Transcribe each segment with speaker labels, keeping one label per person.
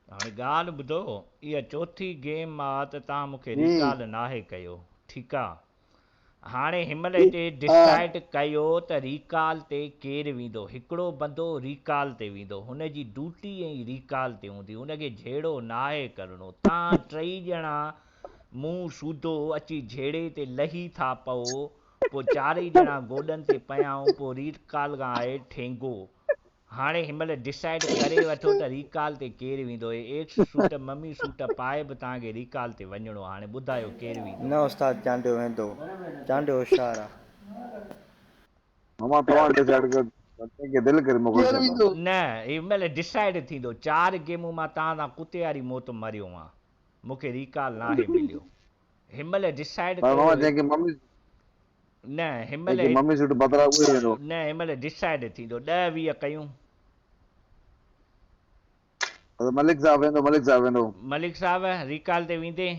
Speaker 1: हाणे ॻाल्हि ॿुधो, इहा चौथी गेम आहे त तव्हां मूंखे
Speaker 2: हम्म,
Speaker 1: रिकॉल नाहे कयो, ठीकु आहे। हाणे हिनमहिल हिते डिसाइड कयो त रिकॉल ते केरु वेंदो। हिकिड़ो बंदो रिकॉल ते वेंदो, हुनजी ड्यूटी ऐं रिकॉल ते हूंदी, हुनखे झेड़ो नाहे करिणो। तव्हां टई ॼणा मुंहुं सूधो अची झेड़े ते लही था पओ, पोइ चारई ॼणा गोॾनि ते पियाऊं, पोइ रिकॉल खां आहे ठेंगो। हाणे हिनमहिल डिसाइड करे वठो त रिकॉल ते केरु वेंदो। एक्स सूट मम्मी सूट पाए बि तव्हांखे रिकॉल ते वञिणो आहे। हाणे ॿुधायो केरु वेंदो।
Speaker 3: न उस्ताद चांडियो वेंदो, चांडियो होशियारु आहे।
Speaker 2: मामा तव्हां डिसाइड कर कंहिंखे दिलि करे मोकिले छॾो।
Speaker 1: न हिनमहिल डिसाइड थींदो। 4 गेमूं मां तव्हां सां कुते वारी मौत मरियो आहियां, मूंखे रिकॉल नाहे मिलियो। हिनमहिल डिसाइड
Speaker 2: पर
Speaker 1: कयो।
Speaker 2: मामा
Speaker 1: न हिनमहिल
Speaker 2: जंहिंखे मम्मी सूट बदिरां उहे वेंदो।
Speaker 1: न हिनमहिल डिसाइड थींदो। 10-20 कयूं।
Speaker 2: मलिक साहब वेंदो, मलिक साहब वेंदो।
Speaker 1: मलिक साहब रिकॉल ते वेंदे?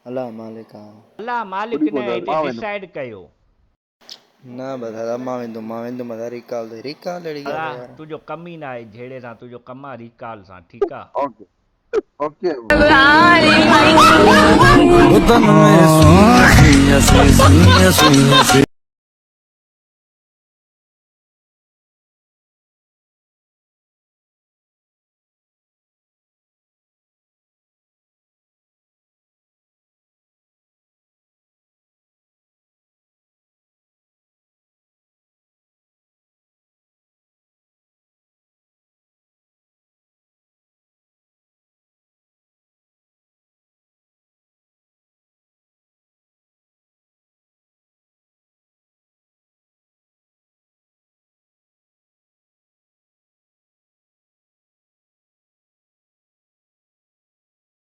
Speaker 3: अलाह मालिक आहे।
Speaker 1: अलाह मालिक न, हिते डिसाइड कयो।
Speaker 3: न बदादा मां वेंदुमि रिकॉल ते। रिकॉल अहिड़ी ॻाल्हि आहे यार।
Speaker 1: तुंहिंजो कमु ई न आहे झेड़े सां, तुंहिंजो कमु आहे रिकॉल सां, ठीकु आहे।
Speaker 2: Okay okay
Speaker 4: Botando-me,